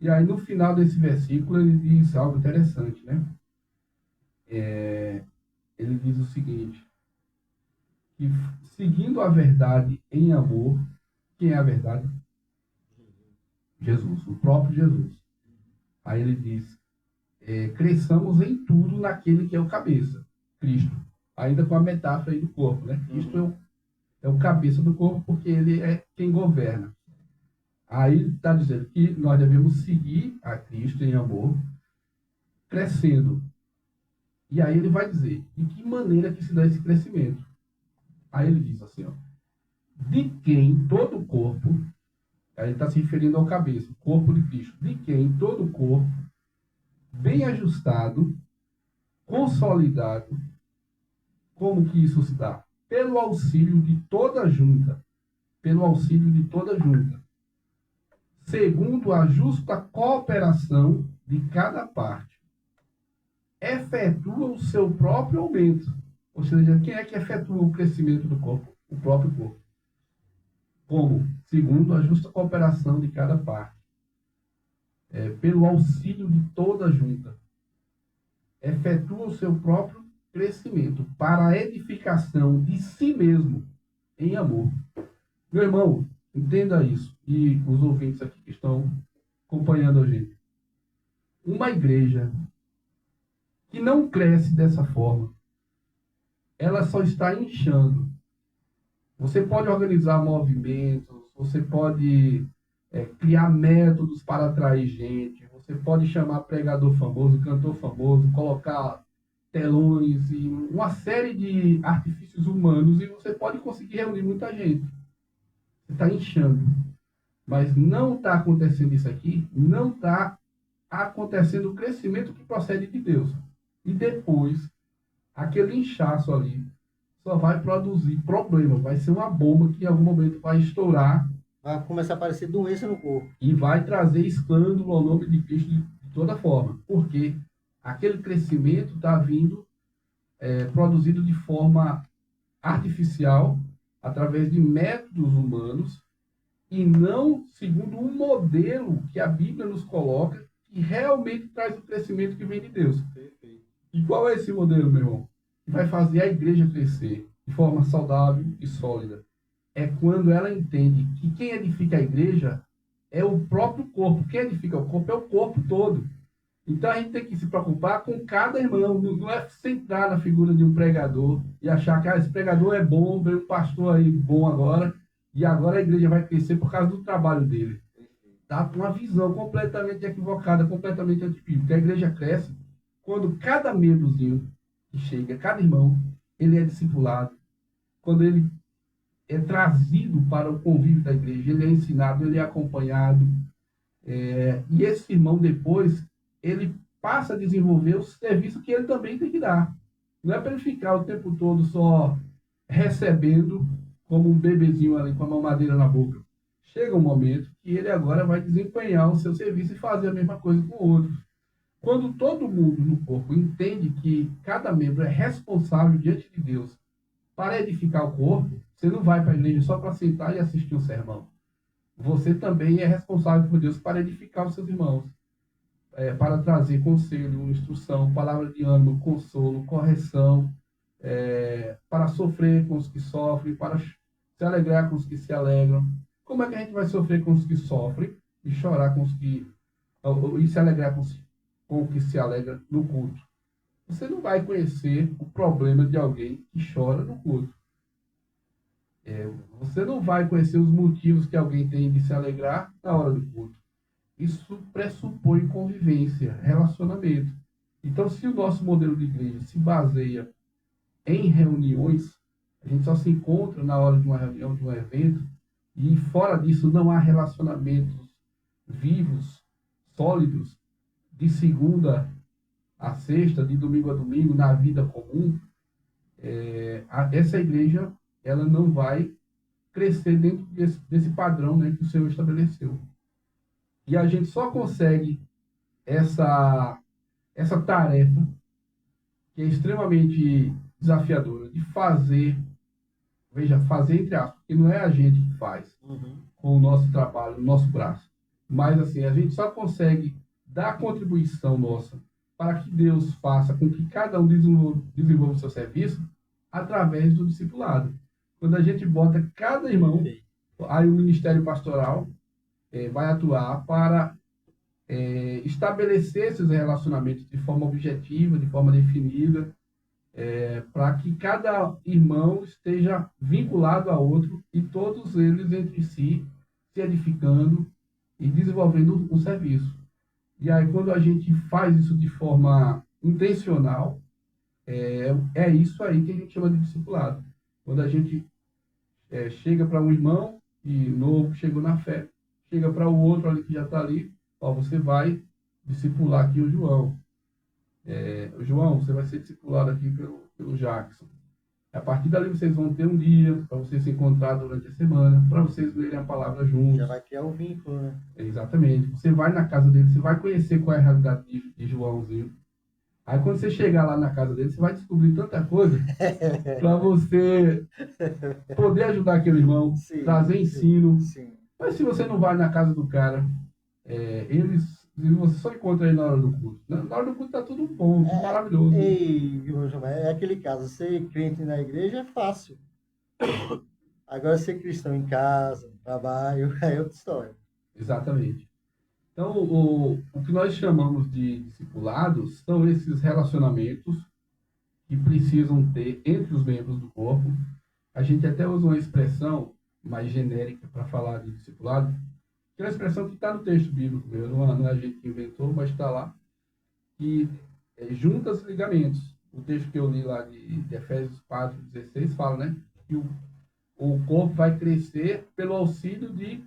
B: E aí, no final desse versículo, ele diz algo interessante, né? Ele diz o seguinte, que seguindo a verdade em amor, quem é a verdade? Jesus, o próprio Jesus. Aí ele diz, cresçamos em tudo naquele que é o cabeça, Cristo. Ainda com a metáfora aí do corpo, né? Cristo é o cabeça do corpo porque ele é quem governa. Aí está dizendo que nós devemos seguir a Cristo em amor, crescendo. E aí ele vai dizer, de que maneira que se dá esse crescimento? Aí ele diz assim, ó, de quem todo o corpo, aí ele está se referindo ao cabeça, o corpo de Cristo, de quem todo o corpo, bem ajustado, consolidado, como que isso se dá? Pelo auxílio de toda a junta, segundo a justa cooperação de cada parte, efetua o seu próprio aumento. Ou seja, quem é que efetua o crescimento do corpo? O próprio corpo. Como? Segundo a justa cooperação de cada parte. Pelo auxílio de toda a junta. Efetua o seu próprio crescimento para a edificação de si mesmo em amor. Meu irmão, entenda isso. E os ouvintes aqui que estão acompanhando a gente. Uma igreja que não cresce dessa forma, ela só está inchando. Você pode organizar movimentos, você pode criar métodos para atrair gente, você pode chamar pregador famoso, cantor famoso, colocar telões e uma série de artifícios humanos e você pode conseguir reunir muita gente. Você está inchando. Mas não está acontecendo isso aqui, não está acontecendo o crescimento que procede de Deus. E depois, aquele inchaço ali só vai produzir problema, vai ser uma bomba que em algum momento vai estourar.
A: Vai começar a aparecer doença no corpo.
B: E vai trazer escândalo ao nome de Cristo de toda forma. Porque aquele crescimento está vindo produzido de forma artificial, através de métodos humanos, e não segundo um modelo que a Bíblia nos coloca, que realmente traz o crescimento que vem de Deus.
A: Perfeito.
B: E qual é esse modelo, meu irmão? Que vai fazer a igreja crescer de forma saudável e sólida. É quando ela entende que quem edifica a igreja é o próprio corpo. Quem edifica o corpo é o corpo todo. Então a gente tem que se preocupar com cada irmão. Não é centrar na figura de um pregador e achar que esse pregador é bom, veio um pastor aí bom agora, e agora a igreja vai crescer por causa do trabalho dele. Tá com uma visão completamente equivocada, completamente antibíblica. A igreja cresce quando cada membrozinho que chega, cada irmão, ele é discipulado. Quando ele é trazido para o convívio da igreja, ele é ensinado, ele é acompanhado. E esse irmão depois, ele passa a desenvolver o serviço que ele também tem que dar. Não é para ele ficar o tempo todo só recebendo como um bebezinho ali com a mamadeira na boca. Chega um momento que ele agora vai desempenhar o seu serviço e fazer a mesma coisa com outros. Quando todo mundo no corpo entende que cada membro é responsável diante de Deus para edificar o corpo, você não vai para a igreja só para sentar e assistir um sermão. Você também é responsável por Deus para edificar os seus irmãos, para trazer conselho, instrução, palavra de ânimo, consolo, correção, para sofrer com os que sofrem, para se alegrar com os que se alegram. Como é que a gente vai sofrer com os que sofrem e chorar com os que... e se alegrar com o que se alegra no culto? Você não vai conhecer o problema de alguém que chora no culto. Você não vai conhecer os motivos que alguém tem de se alegrar na hora do culto. Isso pressupõe convivência, relacionamento. Então, se o nosso modelo de igreja se baseia em reuniões, a gente só se encontra na hora de uma reunião, de um evento, e fora disso não há relacionamentos vivos, sólidos, de segunda a sexta, de domingo a domingo, na vida comum, essa igreja ela não vai crescer dentro desse padrão, né, que o Senhor estabeleceu. E a gente só consegue essa tarefa, que é extremamente desafiadora, de fazer, fazer entre aspas, porque não é a gente que faz com o nosso trabalho, o nosso braço. Mas assim, a gente só consegue dar a contribuição nossa para que Deus faça com que cada um desenvolva o seu serviço através do discipulado. Quando a gente bota cada irmão, aí o ministério pastoral vai atuar para estabelecer esses relacionamentos de forma objetiva, de forma definida, para que cada irmão esteja vinculado a outro e todos eles entre si se edificando e desenvolvendo um serviço. E aí, quando a gente faz isso de forma intencional, é isso aí que a gente chama de discipulado. Quando a gente chega para um irmão e novo, chegou na fé, chega para o outro ali que já está ali, você vai discipular aqui o João. João, você vai ser discipulado aqui pelo Jackson. A partir dali vocês vão ter um dia para vocês se encontrar durante a semana, para vocês lerem a palavra juntos.
A: Já vai criar o vínculo, né?
B: Exatamente. Você vai na casa dele, você vai conhecer qual é a realidade de Joãozinho. Aí quando você chegar lá na casa dele, você vai descobrir tanta coisa para você poder ajudar aquele irmão, trazer ensino.
A: Sim.
B: Mas se você não vai na casa do cara, eles Inclusive, você só encontra aí na hora do culto. Na hora do culto tá tudo bom, tudo maravilhoso.
A: Ei, irmão João, é aquele caso, ser crente na igreja é fácil. Agora ser cristão em casa, no trabalho, é outra história.
B: Exatamente. Então, o que nós chamamos de discipulados são esses relacionamentos que precisam ter entre os membros do corpo. A gente até usa uma expressão mais genérica para falar de discipulado, que é uma expressão que está no texto bíblico mesmo, não é a gente que inventou, mas está lá, que é juntas e ligamentos. O texto que eu li lá de Efésios 4:16 fala, né, que o corpo vai crescer pelo auxílio de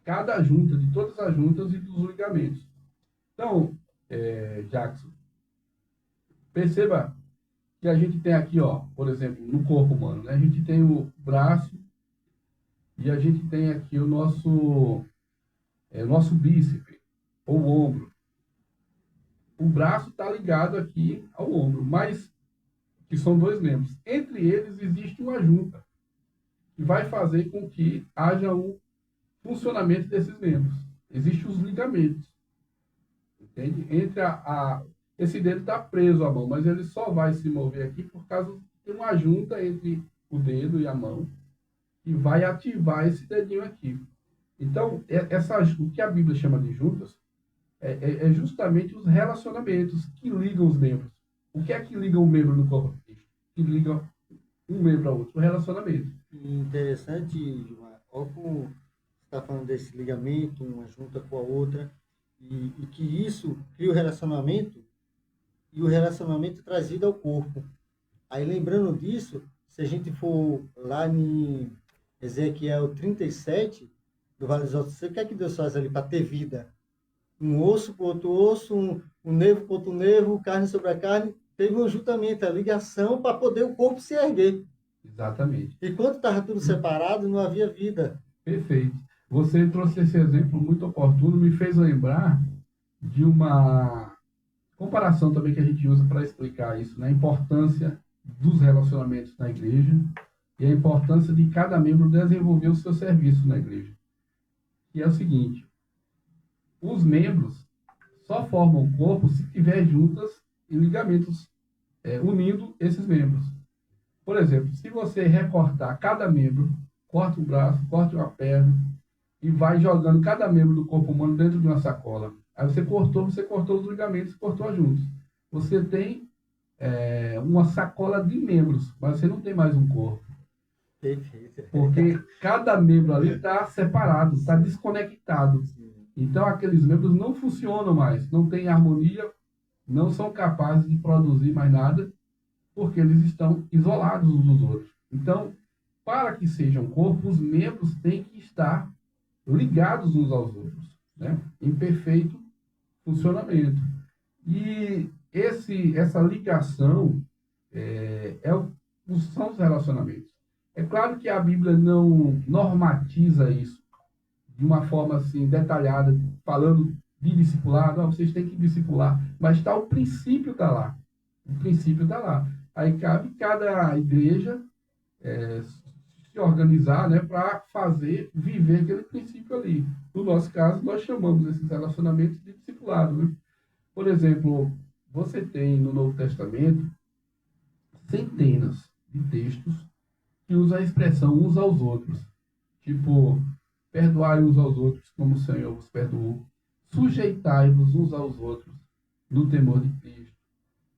B: cada junta, de todas as juntas e dos ligamentos. Então, Jackson, perceba que a gente tem aqui, ó, por exemplo, no corpo humano, né, a gente tem o braço e a gente tem aqui o nosso bíceps, ou ombro. O braço está ligado aqui ao ombro, mas que são dois membros. Entre eles existe uma junta que vai fazer com que haja um funcionamento desses membros. Existem os ligamentos. Entende? Entre esse dedo está preso à mão, mas ele só vai se mover aqui por causa de uma junta entre o dedo e a mão que vai ativar esse dedinho aqui. Então, o que a Bíblia chama de juntas é justamente os relacionamentos que ligam os membros. O que é que liga um membro no corpo de Cristo? Que liga um membro ao outro? O relacionamento.
A: Interessante, Gilmar. Olha como você está falando desse ligamento, uma junta com a outra, e que isso cria o relacionamento, e o relacionamento trazido ao corpo. Aí, lembrando disso, se a gente for lá em Ezequiel 37, do Vale dos Ossos, o que é que Deus faz ali para ter vida? Um osso com outro osso, um nervo com outro nervo, carne sobre a carne, teve um ajuntamento, a ligação para poder o corpo se erguer.
B: Exatamente.
A: E quando estava tudo separado, não havia vida.
B: Perfeito. Você trouxe esse exemplo muito oportuno, me fez lembrar de uma comparação também que a gente usa para explicar isso, né? A importância dos relacionamentos na igreja e a importância de cada membro desenvolver o seu serviço na igreja. Que é o seguinte: os membros só formam o corpo se tiver juntas e ligamentos unindo esses membros. Por exemplo, se você recortar cada membro, corta um braço, corta uma perna e vai jogando cada membro do corpo humano dentro de uma sacola. Aí você cortou os ligamentos e cortou as juntas. Você tem uma sacola de membros, mas você não tem mais um corpo.
A: Perfeito.
B: Porque cada membro ali está separado, está desconectado. Então, aqueles membros não funcionam mais, não têm harmonia, não são capazes de produzir mais nada, porque eles estão isolados uns dos outros. Então, para que seja um corpo, os membros têm que estar ligados uns aos outros, né? Em perfeito funcionamento. E essa ligação são os relacionamentos. É claro que a Bíblia não normatiza isso de uma forma assim detalhada, falando de discipulado, vocês têm que discipular, mas o princípio está lá. O princípio está lá. Aí cabe cada igreja se organizar, né, para viver aquele princípio ali. No nosso caso, nós chamamos esses relacionamentos de discipulado, né? Por exemplo, você tem no Novo Testamento centenas de textos que usam a expressão uns aos outros. Tipo, perdoai uns aos outros como o Senhor vos perdoou. Sujeitai-vos uns aos outros no temor de Cristo.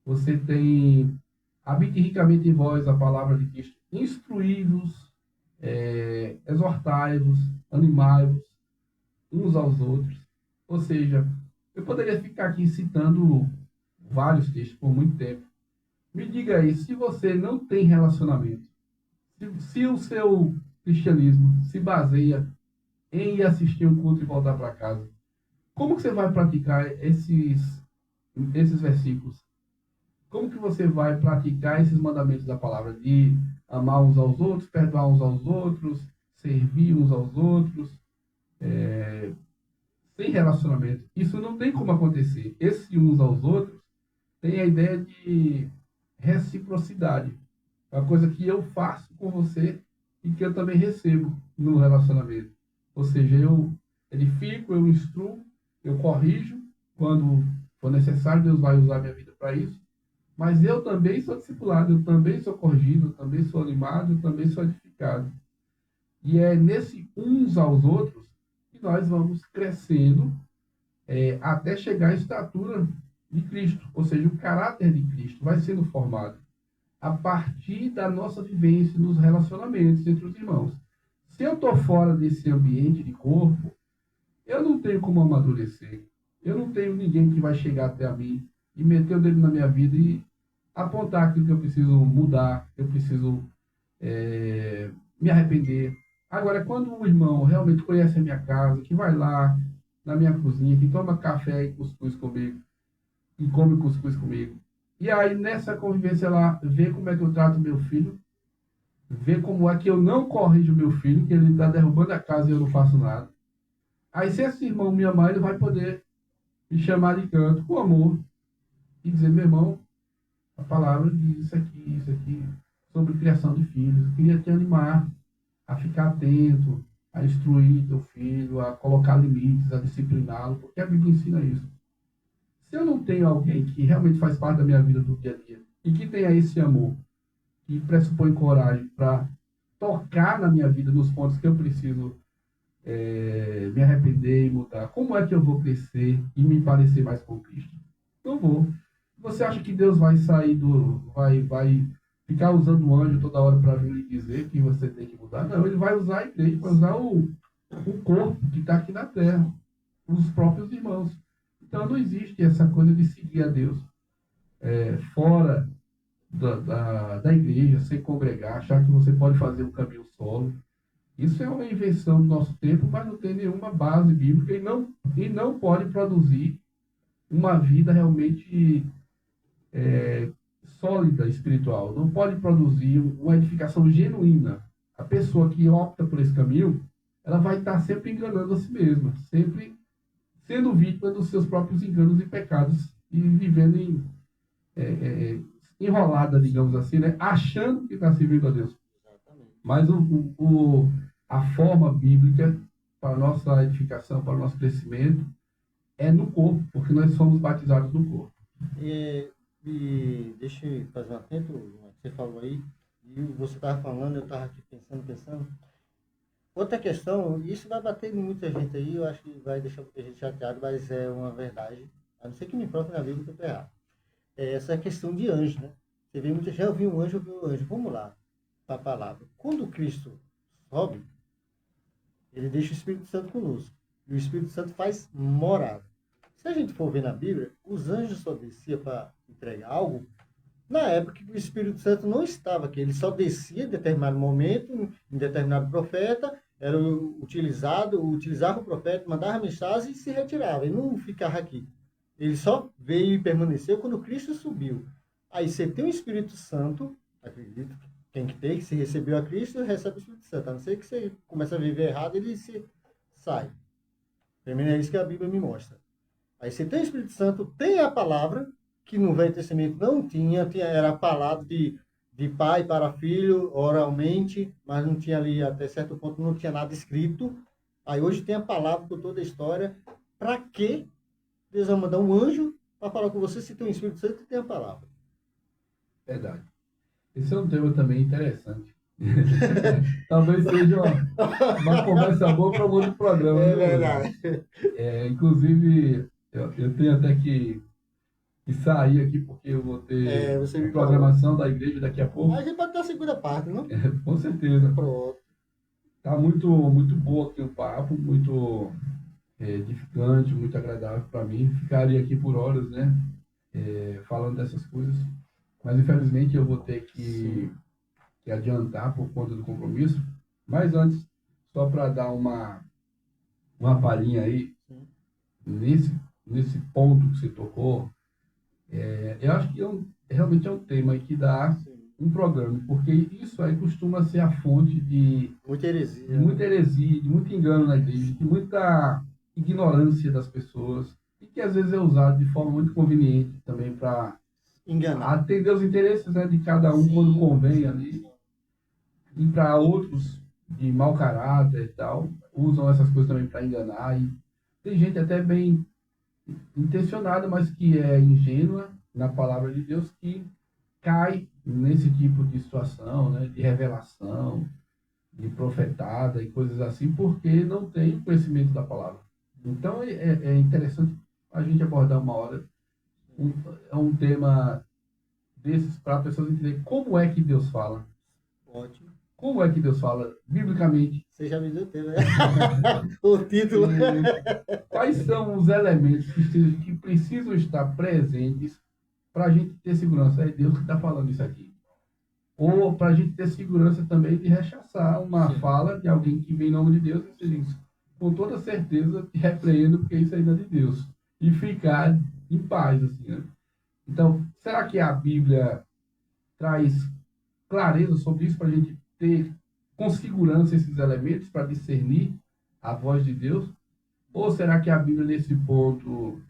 B: Você tem habite ricamente em vós a palavra de Cristo. Instruí-vos, exortai-vos, animai-vos uns aos outros. Ou seja, eu poderia ficar aqui citando vários textos por muito tempo. Me diga aí, se você não tem relacionamento, se o seu cristianismo se baseia em ir assistir um culto e voltar para casa, como que você vai praticar esses versículos? Como que você vai praticar esses mandamentos da palavra de amar uns aos outros, perdoar uns aos outros, servir uns aos outros, sem relacionamento? Isso não tem como acontecer. Esse uns aos outros tem a ideia de reciprocidade. É uma coisa que eu faço com você e que eu também recebo no relacionamento. Ou seja, eu edifico, eu instruo eu corrijo quando for necessário, Deus vai usar a minha vida para isso. Mas eu também sou discipulado, eu também sou corrigido, eu também sou animado, eu também sou edificado. E é nesse uns aos outros que nós vamos crescendo até chegar à estatura de Cristo, ou seja, o caráter de Cristo vai sendo formado a partir da nossa vivência nos relacionamentos entre os irmãos. Se eu estou fora desse ambiente de corpo, eu não tenho como amadurecer. Eu não tenho ninguém que vai chegar até a mim e meter o dedo na minha vida e apontar aquilo que eu preciso mudar, que eu preciso me arrepender. Agora, quando o irmão realmente conhece a minha casa, que vai lá na minha cozinha, que toma café e cuscuz comigo, e come cuscuz comigo, e aí nessa convivência lá, vê como é que eu trato meu filho, vê como é que eu não corrijo meu filho, que ele está derrubando a casa e eu não faço nada. Aí se esse irmão me amar, ele vai poder me chamar de canto com amor e dizer, meu irmão, a palavra diz isso aqui, sobre criação de filhos. Eu queria te animar a ficar atento, a instruir teu filho, a colocar limites, a discipliná-lo, porque a Bíblia ensina isso. Se eu não tenho alguém que realmente faz parte da minha vida do dia a dia e que tenha esse amor, que pressupõe coragem para tocar na minha vida nos pontos que eu preciso me arrepender e mudar, como é que eu vou crescer e me parecer mais com Cristo? Não vou. Você acha que Deus vai sair vai ficar usando o anjo toda hora para vir lhe dizer que você tem que mudar? Não, ele vai usar a igreja, vai usar o corpo que está aqui na terra, os próprios irmãos. Então não existe essa coisa de seguir a Deus fora da igreja, sem congregar, achar que você pode fazer um caminho solo. Isso é uma invenção do nosso tempo, mas não tem nenhuma base bíblica e não pode produzir uma vida realmente sólida espiritual. Não pode produzir uma edificação genuína. A pessoa que opta por esse caminho, ela vai estar sempre enganando a si mesma, sempre sendo vítima dos seus próprios enganos e pecados e vivendo enrolada, digamos assim, né? Achando que está servindo a Deus. Mas a forma bíblica para a nossa edificação, para o nosso crescimento, é no corpo, porque nós somos batizados no corpo.
A: E deixa eu fazer um atento, você falou aí, e você estava falando, eu estava aqui pensando. Outra questão, isso vai bater em muita gente aí, eu acho que vai deixar muita gente chateada, mas é uma verdade, a não ser que me prove na Bíblia que eu estou errado. Essa questão de anjo, né? Você vê muita gente, já ouviu um anjo, vamos lá, para a palavra. Quando Cristo sobe, ele deixa o Espírito Santo conosco. E o Espírito Santo faz morada. Se a gente for ver na Bíblia, os anjos só desciam para entregar algo na época que o Espírito Santo não estava aqui. Ele só descia em determinado momento, em determinado profeta, era utilizava o profeta, mandava a mensagem e se retirava. Ele não ficava aqui. Ele só veio e permaneceu quando Cristo subiu. Aí você tem o Espírito Santo, acredito que tem que ter, que se recebeu a Cristo, recebe o Espírito Santo. A não ser que você comece a viver errado, ele se sai. Primeiro é isso que a Bíblia me mostra. Aí você tem o Espírito Santo, tem a palavra, que no Velho Testamento não tinha era a palavra de pai para filho, oralmente, mas não tinha ali, até certo ponto, não tinha nada escrito. Aí hoje tem a palavra por toda a história. Para que Deus vai mandar um anjo para falar com você se tem o Espírito Santo e tem a palavra?
B: Verdade. Esse é um tema também interessante. Talvez seja uma conversa boa para um outro programa.
A: É verdade.
B: Inclusive, eu tenho até que sair aqui, porque eu vou ter a programação da igreja daqui a pouco.
A: A gente pode ter a segunda parte, não?
B: Com certeza.
A: Pronto.
B: Tá muito boa aqui o papo, muito edificante, muito agradável para mim. Ficaria aqui por horas, né? Falando dessas coisas. Mas, infelizmente, eu vou ter que adiantar por conta do compromisso. Mas antes, só para dar uma palhinha aí, nesse ponto que você tocou, eu acho que realmente é um tema que dá um programa, porque isso aí costuma ser a fonte de muita heresia, de muito engano na igreja, de muita ignorância das pessoas, e que às vezes é usado de forma muito conveniente também para atender os interesses, né, de cada um quando convém ali. E para outros de mau caráter e tal, usam essas coisas também para enganar. E Tem gente até bem intencionada, mas que é ingênua na palavra de Deus, que cai nesse tipo de situação, né, de revelação, de profetada e coisas assim, porque não tem conhecimento da palavra. Então é interessante a gente abordar uma hora um, é um tema desses para as pessoas entenderem como é que Deus fala.
A: Ótimo.
B: Como é que Deus fala biblicamente?
A: Você já me deu tempo, né? O título.
B: Quais são os elementos que precisam estar presentes para a gente ter segurança? É Deus que está falando isso aqui. Ou para a gente ter segurança também de rechaçar uma fala de alguém que vem em nome de Deus e dizer, com toda certeza te repreendo porque isso ainda é de Deus. E ficar em paz, assim, né? Então, será que a Bíblia traz clareza sobre isso para a gente ter com segurança esses elementos para discernir a voz de Deus? Ou será que a Bíblia, nesse ponto,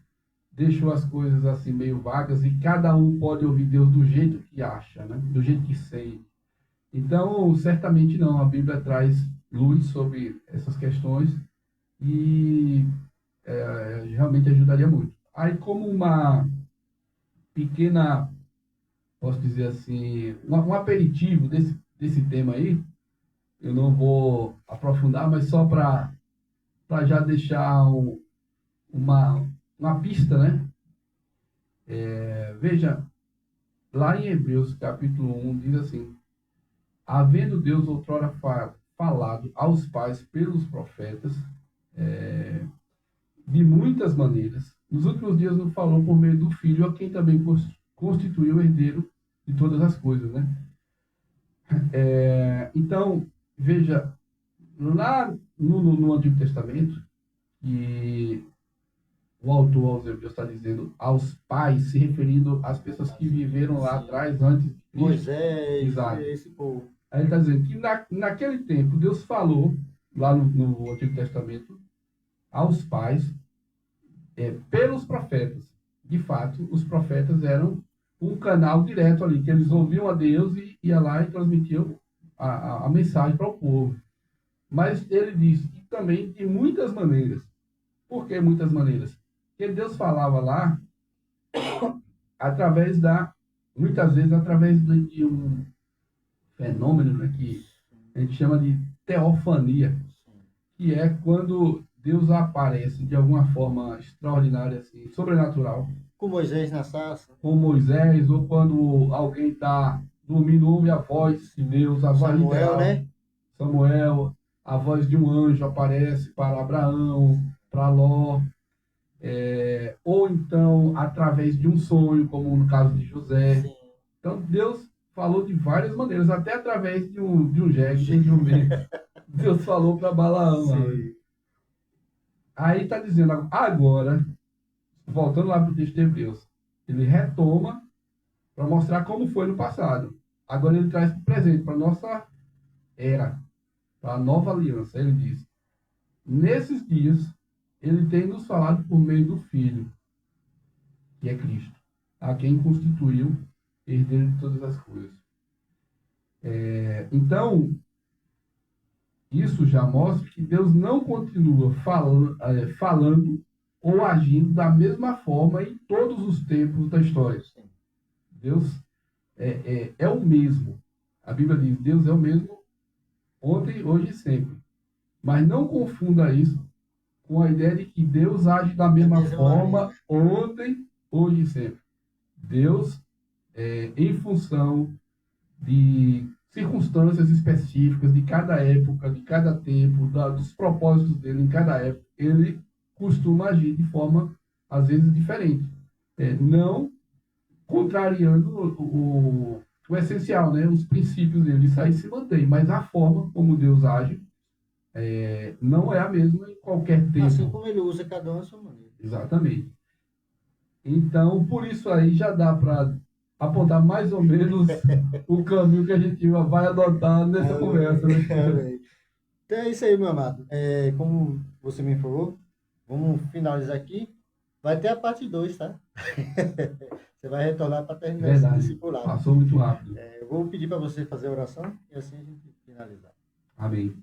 B: deixou as coisas assim meio vagas e cada um pode ouvir Deus do jeito que acha, né? Do jeito que sente? Então, certamente não. A Bíblia traz luz sobre essas questões e realmente ajudaria muito. Aí, como uma pequena, posso dizer assim, um aperitivo desse tema aí, eu não vou aprofundar, mas só para já deixar uma pista, né? Veja, lá em Hebreus capítulo 1 diz assim: havendo Deus outrora falado aos pais pelos profetas, de muitas maneiras, nos últimos dias nos falou por meio do Filho, a quem também constituiu o herdeiro de todas as coisas, né? Então, veja, lá no Antigo Testamento, que o autor aos Hebreus está dizendo aos pais, se referindo às pessoas que viveram lá atrás, antes de Cristo.
A: Moisés,
B: Exato.
A: esse povo.
B: Aí ele está dizendo que naquele tempo Deus falou, lá no Antigo Testamento, aos pais, pelos profetas. De fato, os profetas eram um canal direto ali, que eles ouviam a Deus e ia lá e transmitiam a mensagem para o povo. Mas ele diz que também de muitas maneiras. Por que muitas maneiras? Porque Deus falava lá muitas vezes através de um fenômeno, né, que a gente chama de teofania, que é quando Deus aparece de alguma forma extraordinária, assim, sobrenatural.
A: Com Moisés na sarça.
B: Com Moisés, ou quando alguém está dormindo, ouve a voz de Deus, a voz
A: Samuel,
B: literal.
A: né?
B: Samuel, a voz de um anjo aparece para Abraão, para Ló, ou então através de um sonho, como no caso de José. Sim. Então Deus falou de várias maneiras, até através de um jegue, de um jumento. Deus falou para Balaão. Aí está dizendo, agora, voltando lá para o texto de Hebreus, ele retoma para mostrar como foi no passado. Agora ele traz para o presente, para a nossa era, para a nova aliança. Ele diz, nesses dias, ele tem nos falado por meio do Filho, que é Cristo, a quem constituiu herdeiro de todas as coisas. Então, isso já mostra que Deus não continua falando ou agindo da mesma forma em todos os tempos da história. Deus é o mesmo. A Bíblia diz, Deus é o mesmo ontem, hoje e sempre. Mas não confunda isso com a ideia de que Deus age da mesma forma ontem, hoje e sempre. Deus, em função de circunstâncias específicas de cada época, de cada tempo, dos propósitos dele em cada época, ele costuma agir de forma, às vezes, diferente. Não contrariando o essencial, né? Os princípios dele. Isso aí se mantém, mas a forma como Deus age não é a mesma em qualquer tempo.
A: Assim como ele usa cada um a sua maneira.
B: Exatamente. Então, por isso aí já dá para apontar mais ou menos o caminho que a gente vai adotar nessa conversa. Né?
A: Então é isso aí, meu amado. Como você me informou, vamos finalizar aqui. Vai ter a parte 2, tá? Você vai retornar para terminar esse discipulado.
B: Passou muito rápido.
A: Eu vou pedir para você fazer a oração e assim a gente finalizar.
B: Amém.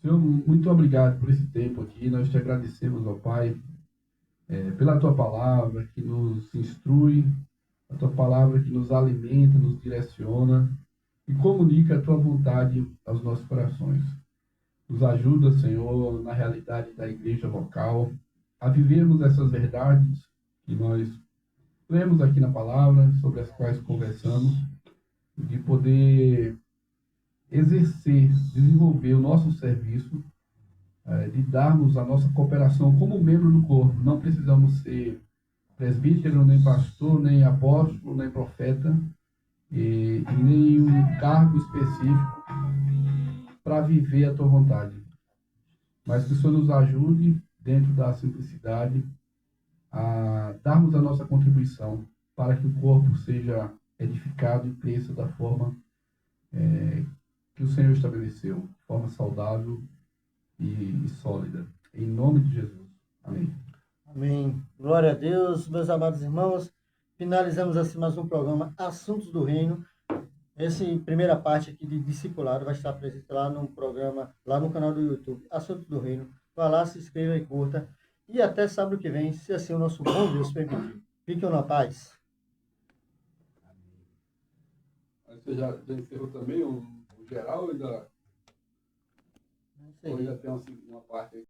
B: Senhor, muito obrigado por esse tempo aqui. Nós te agradecemos, ó Pai, pela tua palavra que nos instrui, a tua palavra que nos alimenta, nos direciona e comunica a tua vontade aos nossos corações. Nos ajuda, Senhor, na realidade da igreja local, a vivermos essas verdades que nós lemos aqui na palavra, sobre as quais conversamos, de poder exercer, desenvolver o nosso serviço, de darmos a nossa cooperação como membro do corpo. Não precisamos ser presbítero, nem pastor, nem apóstolo, nem profeta, e nem um cargo específico para viver a tua vontade. Mas que o Senhor nos ajude, dentro da simplicidade, a darmos a nossa contribuição para que o corpo seja edificado e cresça da forma que o Senhor estabeleceu, de forma saudável e sólida. Em nome de Jesus. Amém.
A: Amém. Glória a Deus, meus amados irmãos. Finalizamos assim mais um programa Assuntos do Reino. Essa primeira parte aqui de discipulado vai estar presente lá no programa, lá no canal do YouTube, Assuntos do Reino. Vá lá, se inscreva e curta. E até sábado que vem, se assim o nosso bom Deus permitir. Fiquem na paz.
B: Você já encerrou também o geral ou ainda,
A: É isso aí.
B: ou ainda tem uma parte aí?